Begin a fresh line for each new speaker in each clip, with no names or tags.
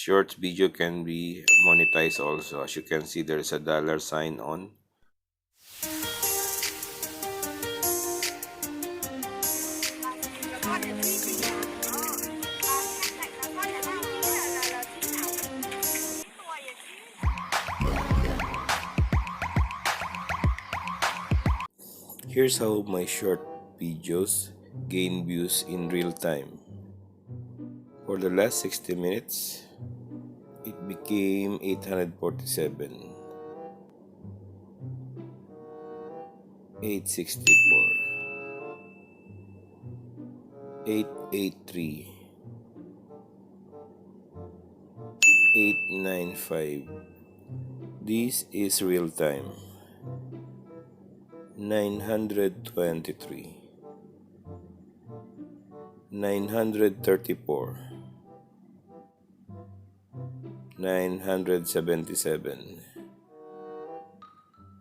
Shorts video can be monetized also. As you can see, there's a dollar sign on. Here's how my short videos gain views in real time. For the last 60 minutes, it became 847, 864, 883, 895. This is real time. 923, 934, 977,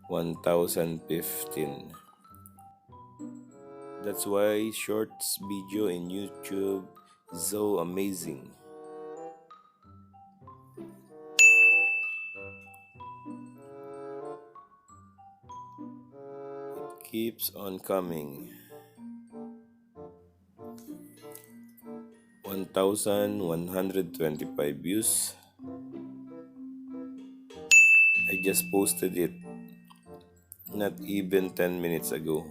1015. That's why shorts video in YouTube is so amazing. It keeps on coming. 1125 views. I just posted it not even 10 minutes ago.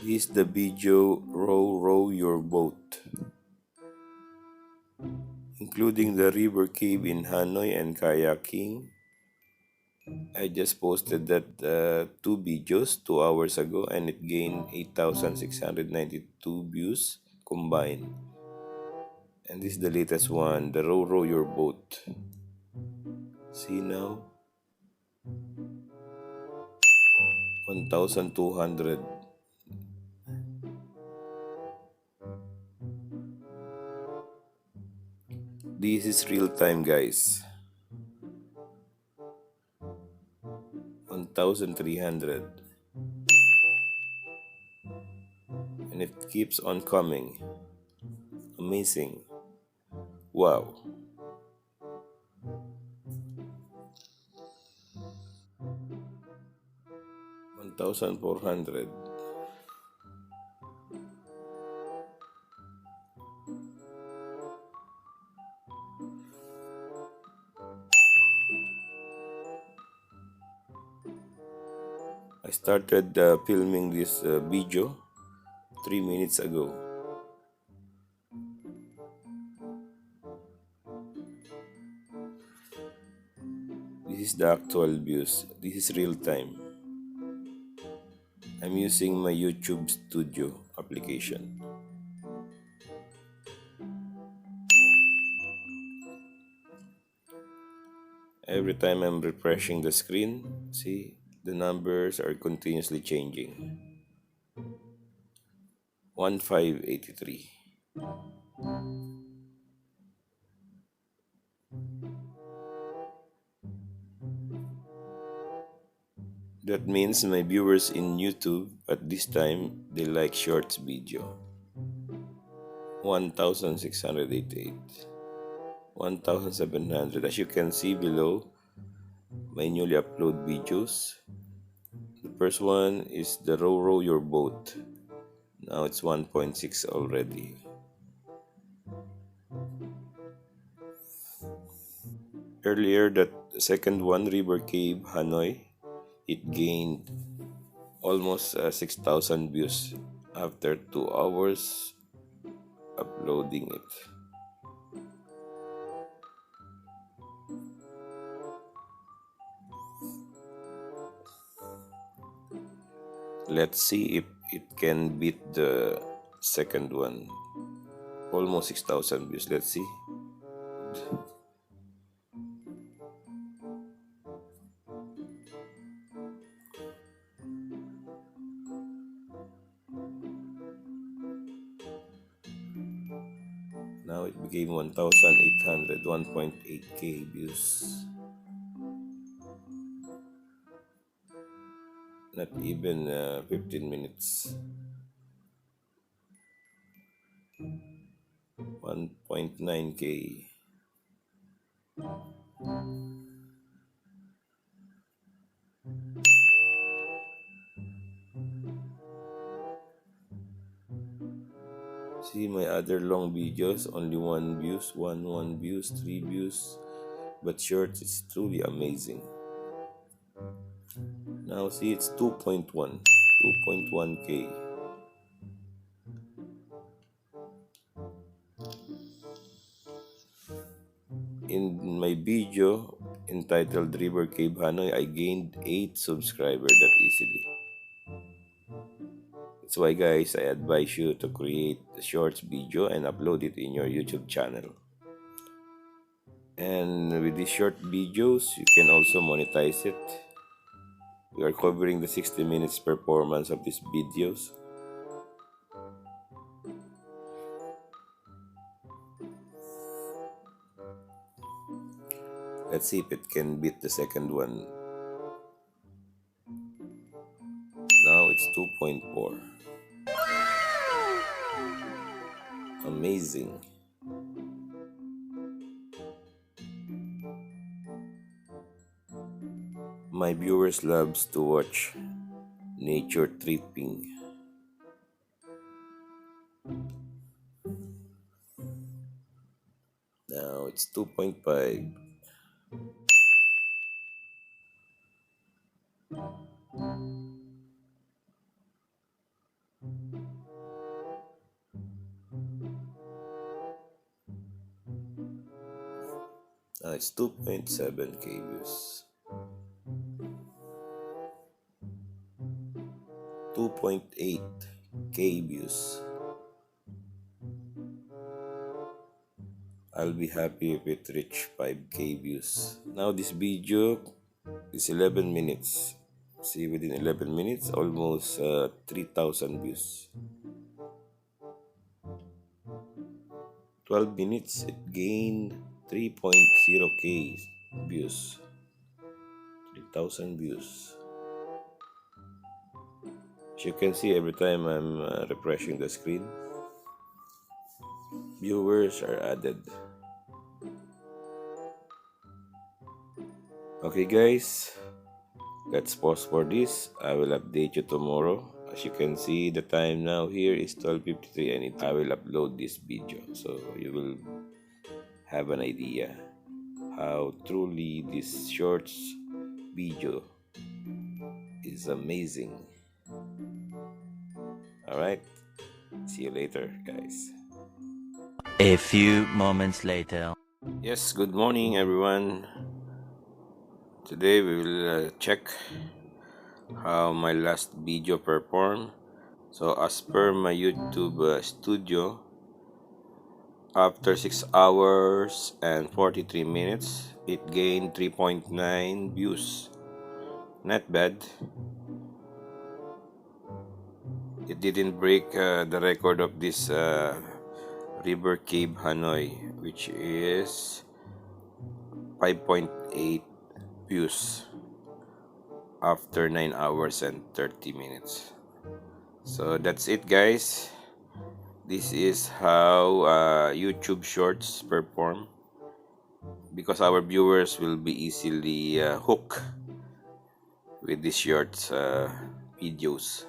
This is the video Row Your Boat, including the river cave in Hanoi and kayaking. I just posted that two videos 2 hours ago and it gained 8,692 views combined. And this is the latest one, the Row Your Boat. See now? 1,200. This is real time, guys. 1,300. And it keeps on coming. Amazing. Wow. 1,400. I started filming this video 3 minutes ago. This is the actual views. This is real time. I'm using my YouTube Studio application. Every time I'm refreshing the screen, see, the numbers are continuously changing. 1583. That means my viewers in YouTube at this time, they like shorts video. 1,688. 1,700. As you can see below, my newly uploaded videos. The first one is the Row Your Boat. Now it's 1.6 already. Earlier, that second one, River Cave, Hanoi, it gained almost 6,000 views after 2 hours uploading it. Let's see if it can beat the second one. Almost 6,000 views. Let's see. Now it became 1,800, 1.8k views. Not even 15 minutes. 1.9k. See my other long videos, only one views, one views, three views. But short is truly amazing. Now see it's 2.1, 2.1K. In my video entitled River Cave Hanoi, I gained 8 subscribers that easily. That's why guys, I advise you to create a shorts video and upload it in your YouTube channel. And with these short videos, you can also monetize it. We are covering the 60 minutes performance of these videos. Let's see if it can beat the second one. Now it's 2.4. Amazing. My viewers loves to watch nature tripping. Now it's 2.5. Now it's 2.7K views. 2.8K views. I'll be happy if it reach 5K views. Now this video is 11 minutes. See, within 11 minutes, almost 3,000 views. 12 minutes, it gained 3.0K views. 3,000 views. As you can see, every time I'm refreshing the screen, viewers are added. Okay guys, let's pause for this. I will update you tomorrow. As you can see, the time now here is 12:53 and I will upload this video. So you will have an idea how truly this shorts video is amazing. Alright, see you later guys.
A few moments later.
Yes, good morning everyone. Today we will check how my last video performed. So as per my YouTube studio, after 6 hours and 43 minutes, it gained 3.9 views. Not bad. It didn't break the record of this River Cave Hanoi, which is 5.8 views after 9 hours and 30 minutes. So that's it guys. This is how YouTube Shorts perform, because our viewers will be easily hooked with these shorts videos.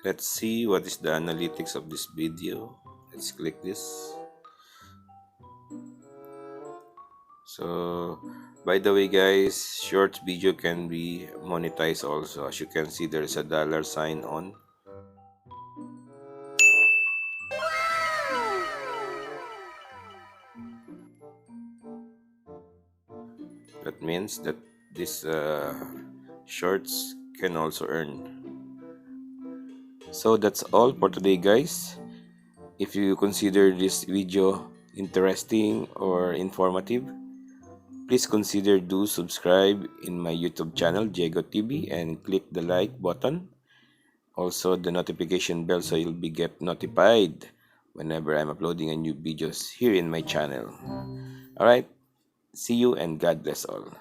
Let's see what is the analytics of this video. Let's click this. So by the way guys, short video can be monetized also. As you can see, there is a dollar sign on. That means that this shorts can also earn. So that's all for today guys. If you consider this video interesting or informative, please consider do subscribe in my YouTube channel Diego TV and click the like button, also the notification bell, so you'll be get notified whenever I'm uploading a new videos here in my channel. Alright, see you and God bless all.